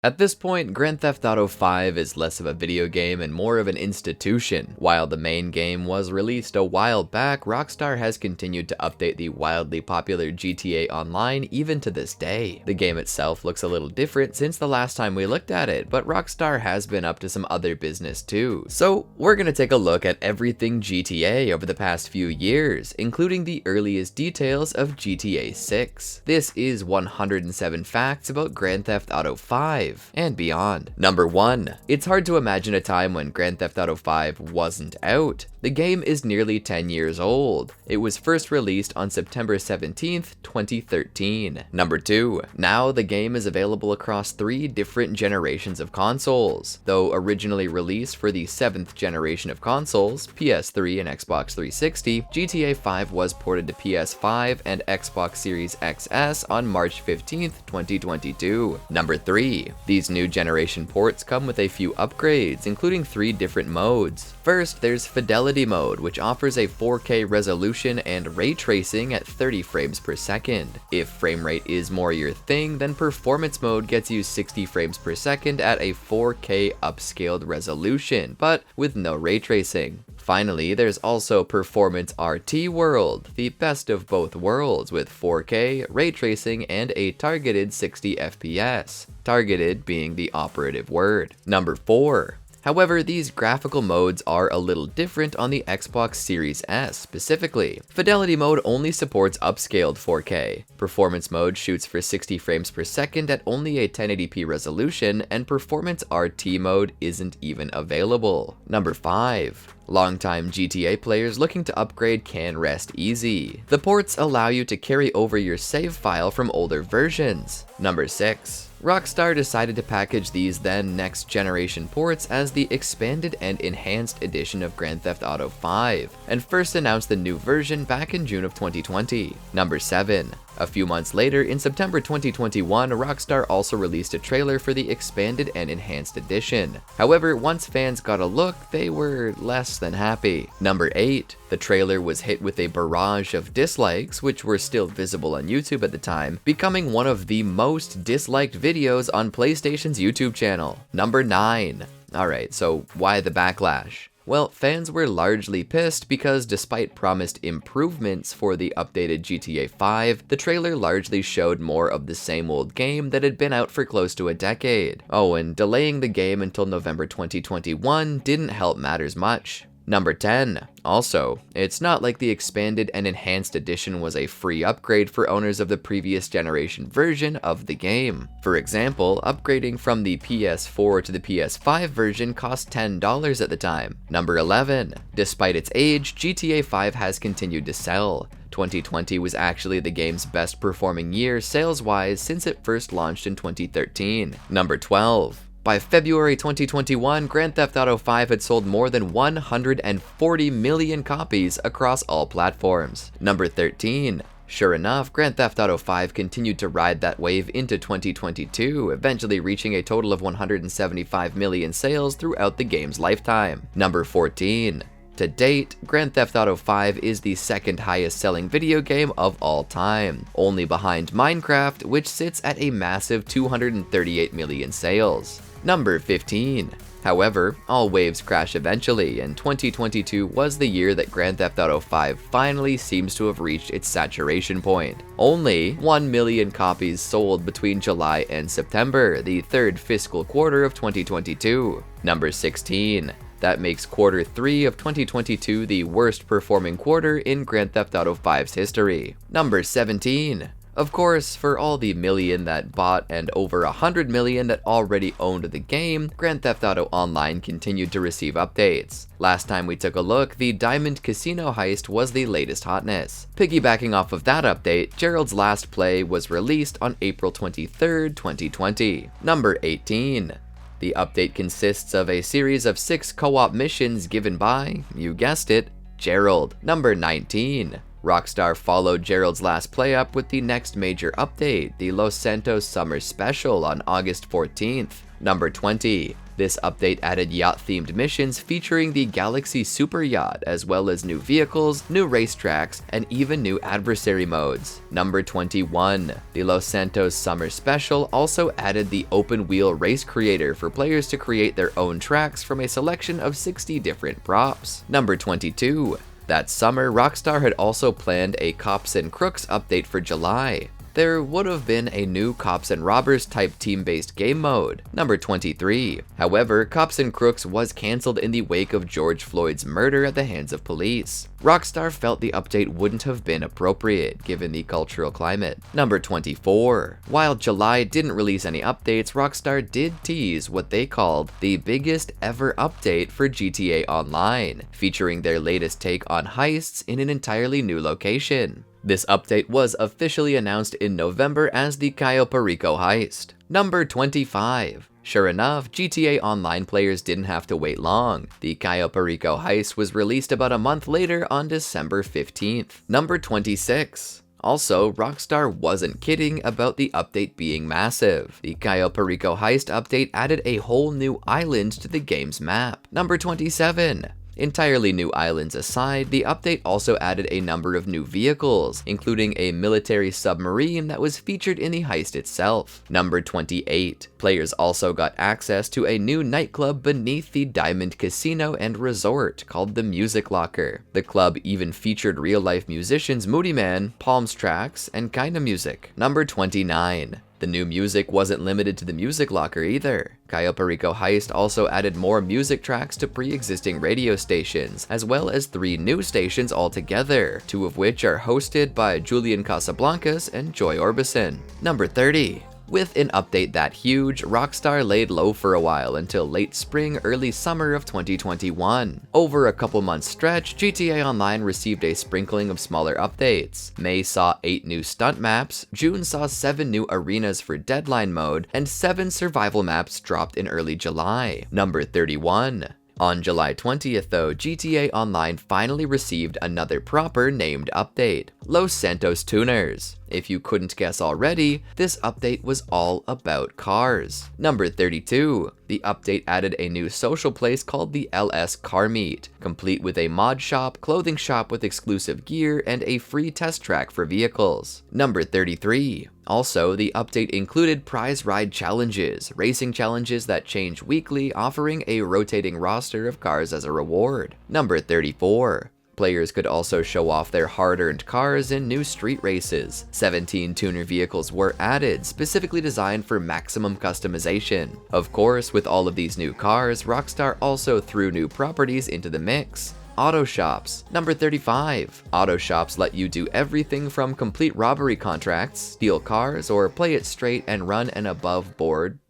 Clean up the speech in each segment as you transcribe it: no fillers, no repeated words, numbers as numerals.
At this point, Grand Theft Auto 5 is less of a video game and more of an institution. While the main game was released a while back, Rockstar has continued to update the wildly popular GTA Online even to this day. The game itself looks a little different since the last time we looked at it, but Rockstar has been up to some other business too. So we're gonna take a look at everything GTA over the past few years, including the earliest details of GTA 6. This is 107 facts about Grand Theft Auto 5. And beyond. Number 1. It's hard to imagine a time when Grand Theft Auto 5 wasn't out. The game is nearly 10 years old. It was first released on September 17th, 2013. Number 2. Now the game is available across 3 different generations of consoles. Though originally released for the 7th generation of consoles, PS3 and Xbox 360, GTA 5 was ported to PS5 and Xbox Series XS on March 15th, 2022. Number 3. These new generation ports come with a few upgrades, including 3 different modes. First, there's Fidelity Mode, which offers a 4K resolution and ray tracing at 30 frames per second. If frame rate is more your thing, then Performance Mode gets you 60 frames per second at a 4K upscaled resolution, but with no ray tracing. Finally, there's also Performance RT World, the best of both worlds with 4K, ray tracing, and a targeted 60 FPS. Targeted being the operative word. Number 4. However, these graphical modes are a little different on the Xbox Series S specifically. Fidelity Mode only supports upscaled 4K. Performance Mode shoots for 60 frames per second at only a 1080p resolution, and Performance RT Mode isn't even available. Number 5. Longtime GTA players looking to upgrade can rest easy. The ports allow you to carry over your save file from older versions. Number 6. Rockstar decided to package these then next generation ports as the expanded and enhanced edition of Grand Theft Auto 5, and first announced the new version back in June of 2020. Number 7. A few months later, in September 2021, Rockstar also released a trailer for the expanded and enhanced edition. However, once fans got a look, they were less than happy. Number 8. The trailer was hit with a barrage of dislikes, which were still visible on YouTube at the time, becoming one of the most disliked videos on PlayStation's YouTube channel. Number 9. Alright, so why the backlash? Well, fans were largely pissed because despite promised improvements for the updated GTA 5, the trailer largely showed more of the same old game that had been out for close to a decade. Oh, and delaying the game until November 2021 didn't help matters much. Number 10. Also, it's not like the expanded and enhanced edition was a free upgrade for owners of the previous generation version of the game. For example, upgrading from the PS4 to the PS5 version cost $10 at the time. Number 11. Despite its age, GTA 5 has continued to sell. 2020 was actually the game's best performing year sales-wise since it first launched in 2013. Number 12. By February 2021, Grand Theft Auto 5 had sold more than 140 million copies across all platforms. Number 13. Sure enough, Grand Theft Auto 5 continued to ride that wave into 2022, eventually reaching a total of 175 million sales throughout the game's lifetime. Number 14. To date, Grand Theft Auto 5 is the second highest selling video game of all time, only behind Minecraft, which sits at a massive 238 million sales. Number 15. However, all waves crash eventually, and 2022 was the year that Grand Theft Auto 5 finally seems to have reached its saturation point. Only 1 million copies sold between July and September, the third fiscal quarter of 2022. Number 16. That makes quarter 3 of 2022 the worst performing quarter in Grand Theft Auto 5's history. Number 17. Of course, for all the million that bought and over 100 million that already owned the game, Grand Theft Auto Online continued to receive updates. Last time we took a look, the Diamond Casino heist was the latest hotness. Piggybacking off of that update, Gerald's Last Play was released on April 23rd, 2020. Number 18. The update consists of a series of 6 co-op missions given by, you guessed it, Gerald. Number 19. Rockstar followed Gerald's last play-up with the next major update, the Los Santos Summer Special on August 14th. Number 20. This update added yacht-themed missions featuring the Galaxy Super Yacht, as well as new vehicles, new racetracks, and even new adversary modes. Number 21. The Los Santos Summer Special also added the open-wheel race creator for players to create their own tracks from a selection of 60 different props. Number 22. That summer, Rockstar had also planned a Cops and Crooks update for July. There would have been a new Cops and Robbers type team-based game mode. Number 23. However, Cops and Crooks was cancelled in the wake of George Floyd's murder at the hands of police. Rockstar felt the update wouldn't have been appropriate given the cultural climate. Number 24. While July didn't release any updates, Rockstar did tease what they called the biggest ever update for GTA Online, featuring their latest take on heists in an entirely new location. This update was officially announced in November as the Cayo Perico heist. Number 25. Sure enough, GTA Online players didn't have to wait long. The Cayo Perico heist was released about a month later on December 15th. Number 26. Also, Rockstar wasn't kidding about the update being massive. The Cayo Perico heist update added a whole new island to the game's map. Number 27. Entirely new islands aside, the update also added a number of new vehicles, including a military submarine that was featured in the heist itself. Number 28. Players also got access to a new nightclub beneath the Diamond Casino and Resort called the Music Locker. The club even featured real-life musicians Moody Man, Palms Tracks, and Kinda Music. Number 29. The new music wasn't limited to the Music Locker either. Cayo Perico Heist also added more music tracks to pre-existing radio stations, as well as 3 new stations altogether, 2 of which are hosted by Julian Casablancas and Joy Orbison. Number 30. With an update that huge, Rockstar laid low for a while until late spring, early summer of 2021. Over a couple months stretch, GTA Online received a sprinkling of smaller updates. May saw 8 new stunt maps, June saw 7 new arenas for Deadline mode, and 7 survival maps dropped in early July. Number 31. On July 20th though, GTA Online finally received another proper named update, Los Santos Tuners. If you couldn't guess already, this update was all about cars. Number 32. The update added a new social place called the LS Car Meet, complete with a mod shop, clothing shop with exclusive gear, and a free test track for vehicles. Number 33. Also, the update included prize ride challenges, racing challenges that change weekly, offering a rotating roster of cars as a reward. Number 34. Players could also show off their hard-earned cars in new street races. 17 tuner vehicles were added, specifically designed for maximum customization. Of course, with all of these new cars, Rockstar also threw new properties into the mix. Auto shops. Number 35. Auto shops let you do everything from complete robbery contracts, steal cars, or play it straight and run an above board,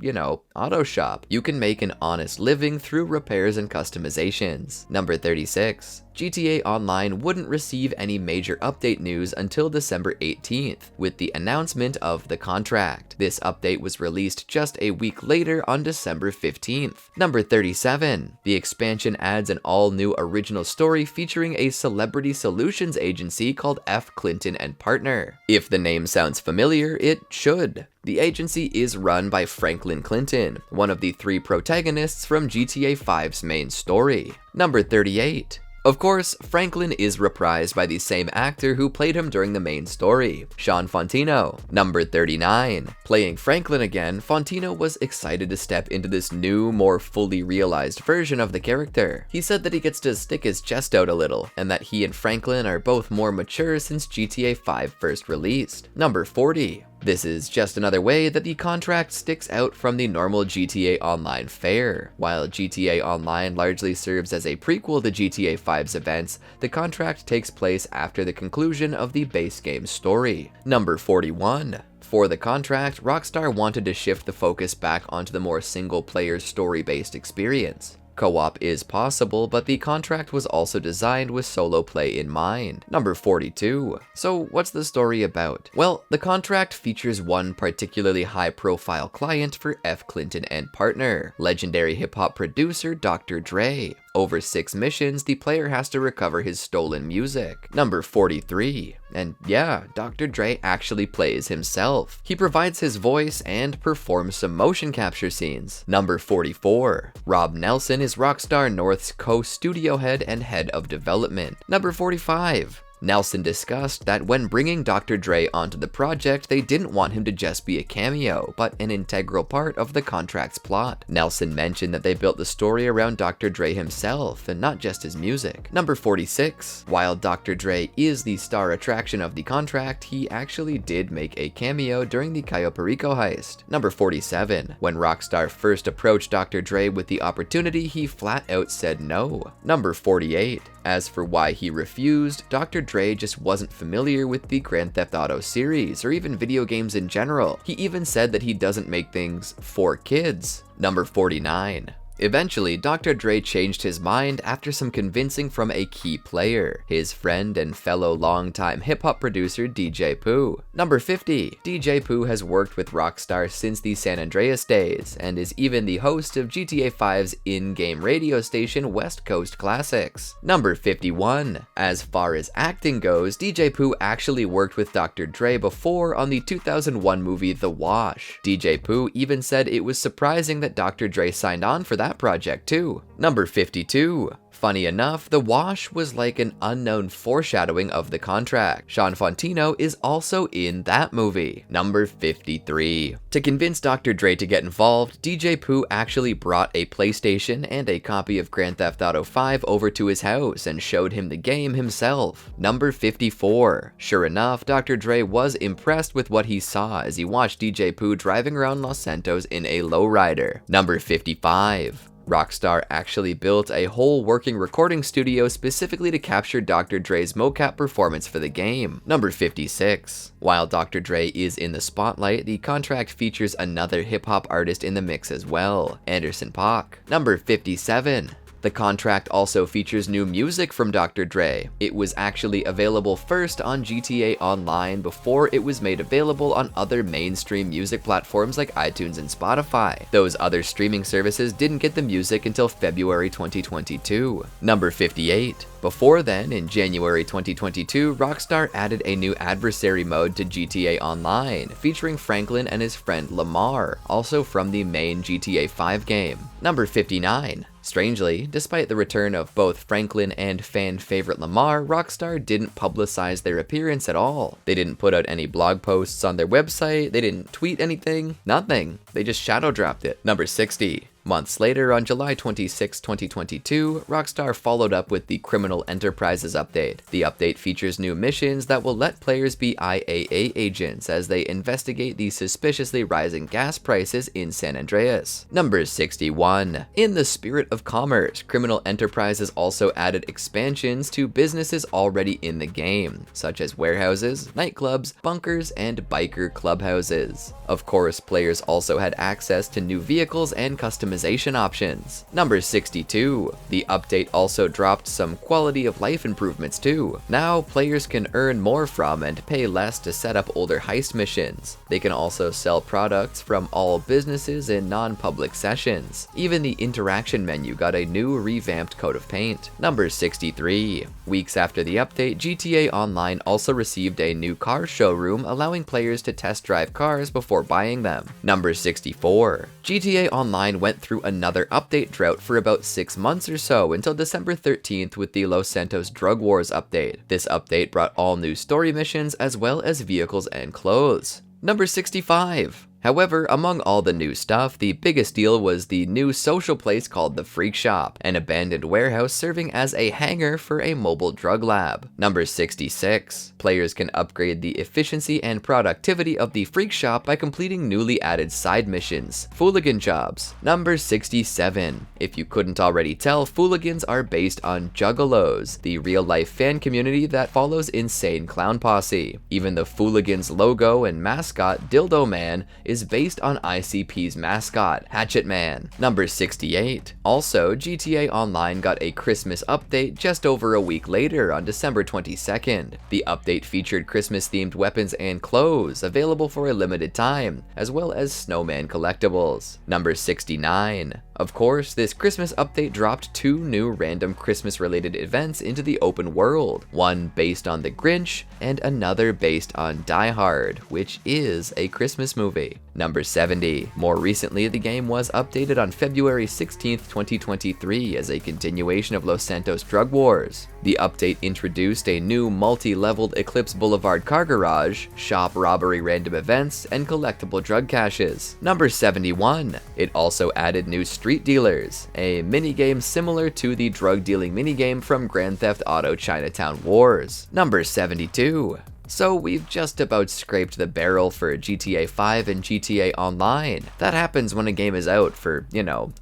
auto shop. You can make an honest living through repairs and customizations. Number 36. GTA Online wouldn't receive any major update news until December 18th, with the announcement of the contract. This update was released just a week later on December 15th. Number 37. The expansion adds an all-new original story featuring a celebrity solutions agency called F. Clinton and Partner. If the name sounds familiar, it should. The agency is run by Franklin Clinton, one of the 3 protagonists from GTA 5's main story. Number 38. Of course, Franklin is reprised by the same actor who played him during the main story, Sean Fontino. Number 39. Playing Franklin again, Fontino was excited to step into this new, more fully realized version of the character. He said that he gets to stick his chest out a little, and that he and Franklin are both more mature since GTA 5 first released. Number 40. This is just another way that the contract sticks out from the normal GTA Online fare. While GTA Online largely serves as a prequel to GTA 5's events, the contract takes place after the conclusion of the base game story. Number 41. For the contract, Rockstar wanted to shift the focus back onto the more single-player story-based experience. Co-op is possible, but the contract was also designed with solo play in mind. Number 42. So what's the story about? Well, the contract features one particularly high-profile client for F. Clinton and Partner, legendary hip-hop producer Dr. Dre. Over 6 missions, the player has to recover his stolen music. Number 43. And yeah, Dr. Dre actually plays himself. He provides his voice and performs some motion capture scenes. Number 44. Rob Nelson is Rockstar North's co-studio head and head of development. Number 45. Nelson discussed that when bringing Dr. Dre onto the project, they didn't want him to just be a cameo, but an integral part of the contract's plot. Nelson mentioned that they built the story around Dr. Dre himself, and not just his music. Number 46. While Dr. Dre is the star attraction of the contract, he actually did make a cameo during the Cayo Perico heist. Number 47. When Rockstar first approached Dr. Dre with the opportunity, he flat out said no. Number 48. As for why he refused, Dr. Dre just wasn't familiar with the Grand Theft Auto series, or even video games in general. He even said that he doesn't make things for kids. Number 49. Eventually, Dr. Dre changed his mind after some convincing from a key player, his friend and fellow longtime hip-hop producer DJ Pooh. Number 50. DJ Pooh has worked with Rockstar since the San Andreas days, and is even the host of GTA 5's in-game radio station West Coast Classics. Number 51. As far as acting goes, DJ Pooh actually worked with Dr. Dre before on the 2001 movie The Wash. DJ Pooh even said it was surprising that Dr. Dre signed on for that project too. Number 52. Funny enough, The Wash was like an unknown foreshadowing of the contract. Sean Fontino is also in that movie. Number 53. To convince Dr. Dre to get involved, DJ Pooh actually brought a PlayStation and a copy of Grand Theft Auto 5 over to his house and showed him the game himself. Number 54. Sure enough, Dr. Dre was impressed with what he saw as he watched DJ Pooh driving around Los Santos in a lowrider. Number 55. Rockstar actually built a whole working recording studio specifically to capture Dr. Dre's mocap performance for the game. Number 56. While Dr. Dre is in the spotlight, the contract features another hip-hop artist in the mix as well, Anderson .Paak. Number 57. The contract also features new music from Dr. Dre. It was actually available first on GTA Online before it was made available on other mainstream music platforms like iTunes and Spotify. Those other streaming services didn't get the music until February 2022. Number 58. Before then, in January 2022, Rockstar added a new adversary mode to GTA Online, featuring Franklin and his friend Lamar, also from the main GTA 5 game. Number 59. Strangely, despite the return of both Franklin and fan favorite Lamar, Rockstar didn't publicize their appearance at all. They didn't put out any blog posts on their website, they didn't tweet anything, nothing. They just shadow dropped it. Number 60. Months later, on July 26, 2022, Rockstar followed up with the Criminal Enterprises update. The update features new missions that will let players be IAA agents as they investigate the suspiciously rising gas prices in San Andreas. Number 61. In the spirit of commerce, Criminal Enterprises also added expansions to businesses already in the game, such as warehouses, nightclubs, bunkers, and biker clubhouses. Of course, players also had access to new vehicles and customization options. Number 62. The update also dropped some quality of life improvements too. Now, players can earn more from and pay less to set up older heist missions. They can also sell products from all businesses in non-public sessions. Even the interaction menu got a new revamped coat of paint. Number 63. Weeks after the update, GTA Online also received a new car showroom, allowing players to test drive cars before buying them. Number 64. GTA Online went through another update drought for about 6 months or so until December 13th with the Los Santos Drug Wars update. This update brought all new story missions as well as vehicles and clothes. Number 65. However, among all the new stuff, the biggest deal was the new social place called the Freak Shop, an abandoned warehouse serving as a hangar for a mobile drug lab. Number 66. Players can upgrade the efficiency and productivity of the Freak Shop by completing newly added side missions, Fooligan jobs. Number 67. If you couldn't already tell, Fooligans are based on Juggalos, the real-life fan community that follows Insane Clown Posse. Even the Fooligans logo and mascot, Dildo Man, is based on ICP's mascot, Hatchet Man. Number 68. Also, GTA Online got a Christmas update just over a week later on December 22nd. The update featured Christmas-themed weapons and clothes available for a limited time, as well as snowman collectibles. Number 69. Of course, this Christmas update dropped 2 new random Christmas-related events into the open world, one based on The Grinch, and another based on Die Hard, which is a Christmas movie. Number 70. More recently, the game was updated on February 16th, 2023 as a continuation of Los Santos Drug Wars. The update introduced a new multi-leveled Eclipse Boulevard car garage, shop robbery random events, and collectible drug caches. Number 71. It also added new street dealers, a minigame similar to the drug dealing minigame from Grand Theft Auto Chinatown Wars. Number 72. So we've just about scraped the barrel for GTA 5 and GTA Online. That happens when a game is out for,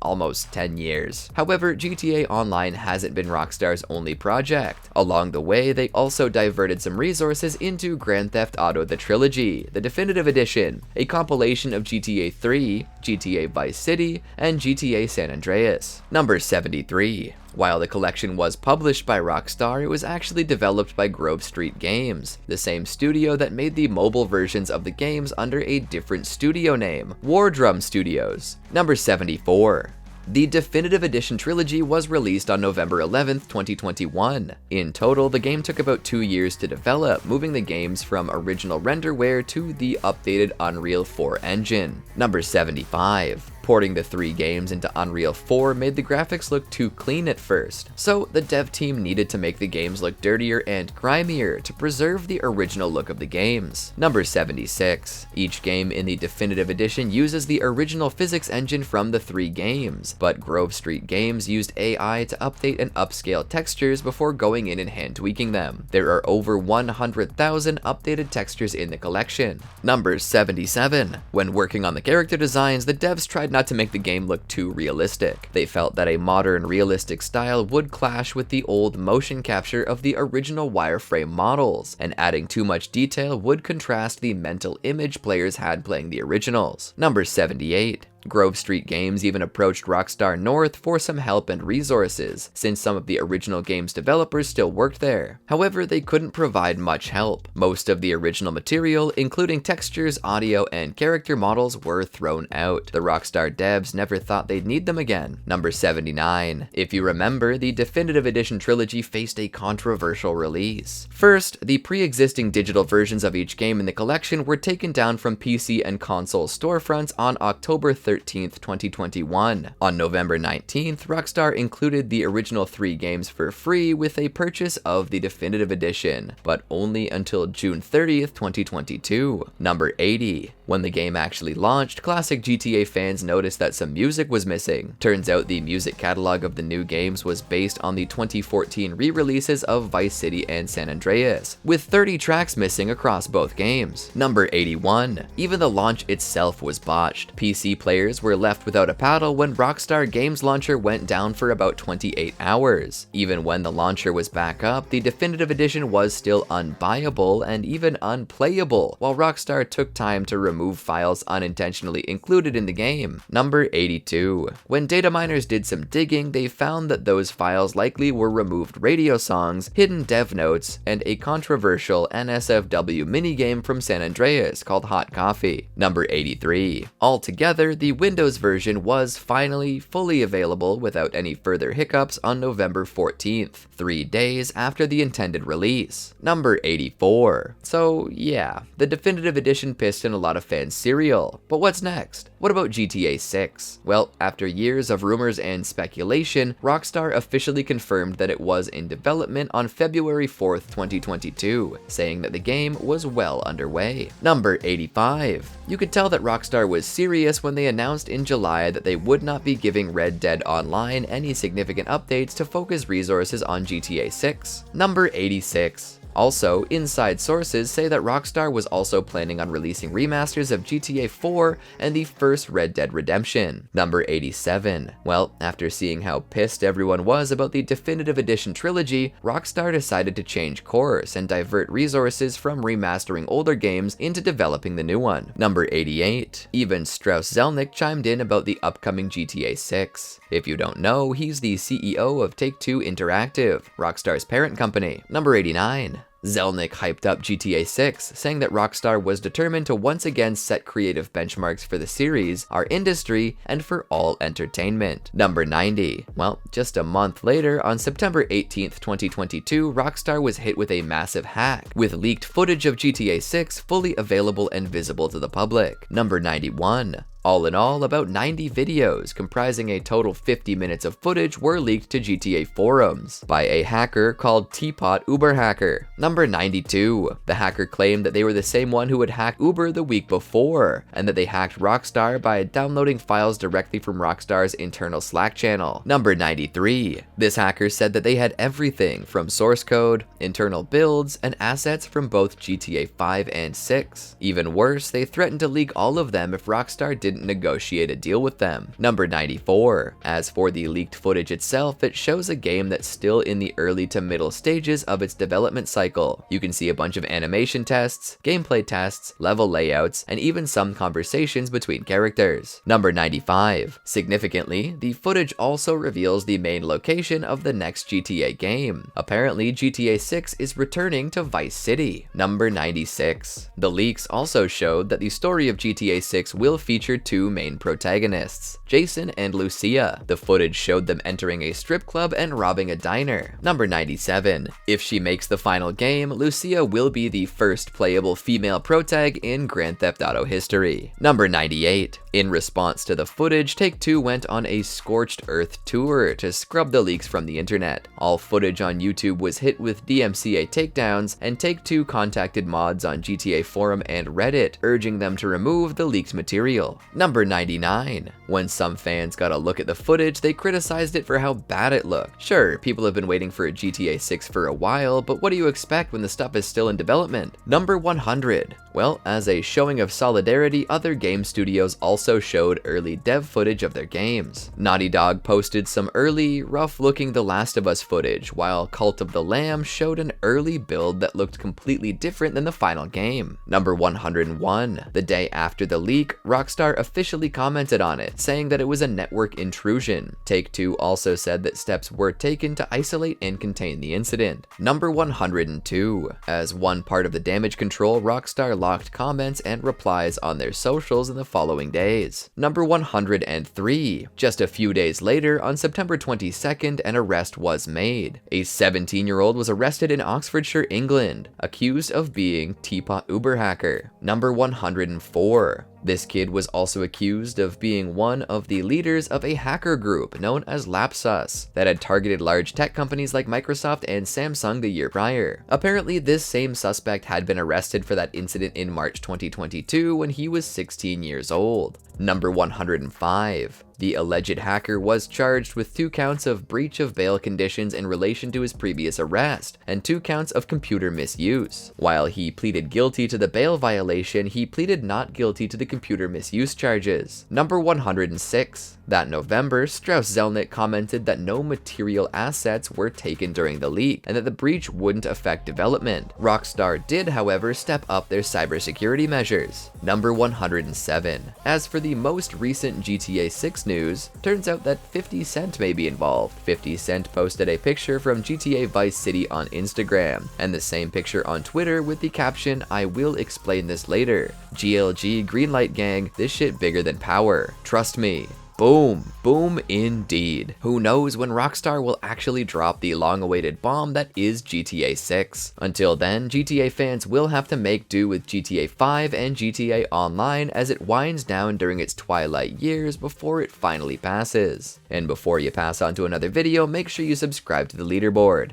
almost 10 years. However, GTA Online hasn't been Rockstar's only project. Along the way, they also diverted some resources into Grand Theft Auto The Trilogy, the Definitive Edition, a compilation of GTA 3, GTA Vice City, and GTA San Andreas. Number 73. While the collection was published by Rockstar, it was actually developed by Grove Street Games, the same studio that made the mobile versions of the games under a different studio name, War Drum Studios. Number 74. The Definitive Edition trilogy was released on November 11th, 2021. In total, the game took about 2 years to develop, moving the games from original renderware to the updated Unreal 4 engine. Number 75. Porting the 3 games into Unreal 4 made the graphics look too clean at first, so the dev team needed to make the games look dirtier and grimier to preserve the original look of the games. Number 76. Each game in the Definitive Edition uses the original physics engine from the 3 games, but Grove Street Games used AI to update and upscale textures before going in and hand tweaking them. There are over 100,000 updated textures in the collection. Number 77. When working on the character designs, the devs tried not to make the game look too realistic. They felt that a modern realistic style would clash with the old motion capture of the original wireframe models, and adding too much detail would contrast the mental image players had playing the originals. Number 78. Grove Street Games even approached Rockstar North for some help and resources, since some of the original game's developers still worked there. However, they couldn't provide much help. Most of the original material, including textures, audio, and character models, were thrown out. The Rockstar devs never thought they'd need them again. Number 79. If you remember, the Definitive Edition trilogy faced a controversial release. First, the pre-existing digital versions of each game in the collection were taken down from PC and console storefronts on October 13th, 2021. On November 19th, Rockstar included the original 3 games for free with a purchase of the Definitive Edition, but only until June 30th, 2022. Number 80. When the game actually launched, classic GTA fans noticed that some music was missing. Turns out the music catalog of the new games was based on the 2014 re-releases of Vice City and San Andreas, with 30 tracks missing across both games. Number 81. Even the launch itself was botched. PC players were left without a paddle when Rockstar Games Launcher went down for about 28 hours. Even when the launcher was back up, the Definitive Edition was still unbuyable and even unplayable, while Rockstar took time to remove files unintentionally included in the game. Number 82. When data miners did some digging, they found that those files likely were removed radio songs, hidden dev notes, and a controversial NSFW minigame from San Andreas called Hot Coffee. Number 83. Altogether, the Windows version was finally fully available without any further hiccups on November 14th, 3 days after the intended release. Number 84. So yeah, the Definitive Edition pissed in a lot of fans' cereal. But what's next? What about GTA 6? Well, after years of rumors and speculation, Rockstar officially confirmed that it was in development on February 4th, 2022, saying that the game was well underway. Number 85. You could tell that Rockstar was serious when they announced in July that they would not be giving Red Dead Online any significant updates to focus resources on GTA 6. Number 86. Also, inside sources say that Rockstar was also planning on releasing remasters of GTA 4 and the first Red Dead Redemption. Number 87. Well, after seeing how pissed everyone was about the Definitive Edition trilogy, Rockstar decided to change course and divert resources from remastering older games into developing the new one. Number 88. Even Strauss Zelnick chimed in about the upcoming GTA 6. If you don't know, he's the CEO of Take-Two Interactive, Rockstar's parent company. Number 89. Zelnick hyped up GTA 6, saying that Rockstar was determined to once again set creative benchmarks for the series, our industry, and for all entertainment. Number 90. Well, just a month later, on September 18th, 2022, Rockstar was hit with a massive hack, with leaked footage of GTA 6 fully available and visible to the public. Number 91. All in all, about 90 videos, comprising a total 50 minutes of footage, were leaked to GTA forums by a hacker called Teapot Uberhacker. Number 92. The hacker claimed that they were the same one who had hacked Uber the week before, and that they hacked Rockstar by downloading files directly from Rockstar's internal Slack channel. Number 93. This hacker said that they had everything from source code, internal builds, and assets from both GTA 5 and 6. Even worse, they threatened to leak all of them if Rockstar didn't negotiate a deal with them. Number 94. As for the leaked footage itself, it shows a game that's still in the early to middle stages of its development cycle. You can see a bunch of animation tests, gameplay tests, level layouts, and even some conversations between characters. Number 95. Significantly, the footage also reveals the main location of the next GTA game. Apparently, GTA 6 is returning to Vice City. Number 96. The leaks also showed that the story of GTA 6 will feature two main protagonists, Jason and Lucia. The footage showed them entering a strip club and robbing a diner. Number 97. If she makes the final game, Lucia will be the first playable female protag in Grand Theft Auto history. Number 98. In response to the footage, Take-Two went on a scorched earth tour to scrub the leaks from the internet. All footage on YouTube was hit with DMCA takedowns, and Take-Two contacted mods on GTA forum and Reddit, urging them to remove the leaked material. Number 99. When some fans got a look at the footage, they criticized it for how bad it looked. Sure, people have been waiting for a GTA 6 for a while, but what do you expect when the stuff is still in development? Number 100. Well, as a showing of solidarity, other game studios also showed early dev footage of their games. Naughty Dog posted some early, rough-looking The Last of Us footage, while Cult of the Lamb showed an early build that looked completely different than the final game. Number 101. The day after the leak, Rockstar officially commented on it, saying that it was a network intrusion. Take-Two also said that steps were taken to isolate and contain the incident. Number 102. As one part of the damage control, Rockstar locked comments and replies on their socials in the following days. Number 103. Just a few days later, on September 22nd, an arrest was made. A 17-year-old was arrested in Oxfordshire, England, accused of being Teapot Uberhacker. Number 104. This kid was also accused of being one of the leaders of a hacker group known as Lapsus that had targeted large tech companies like Microsoft and Samsung the year prior. Apparently, this same suspect had been arrested for that incident in March 2022 when he was 16 years old. Number 105. The alleged hacker was charged with 2 counts of breach of bail conditions in relation to his previous arrest, and 2 counts of computer misuse. While he pleaded guilty to the bail violation, he pleaded not guilty to the computer misuse charges. Number 106. That November, Strauss Zelnick commented that no material assets were taken during the leak, and that the breach wouldn't affect development. Rockstar did, however, step up their cybersecurity measures. Number 107. As for the most recent GTA 6 news, turns out that 50 Cent may be involved. 50 Cent posted a picture from GTA Vice City on Instagram, and the same picture on Twitter with the caption, "I will explain this later. GLG Greenlight Gang, this shit bigger than power. Trust me." Boom. Boom indeed. Who knows when Rockstar will actually drop the long-awaited bomb that is GTA 6. Until then, GTA fans will have to make do with GTA 5 and GTA Online as it winds down during its twilight years before it finally passes. And before you pass on to another video, make sure you subscribe to the Leaderboard.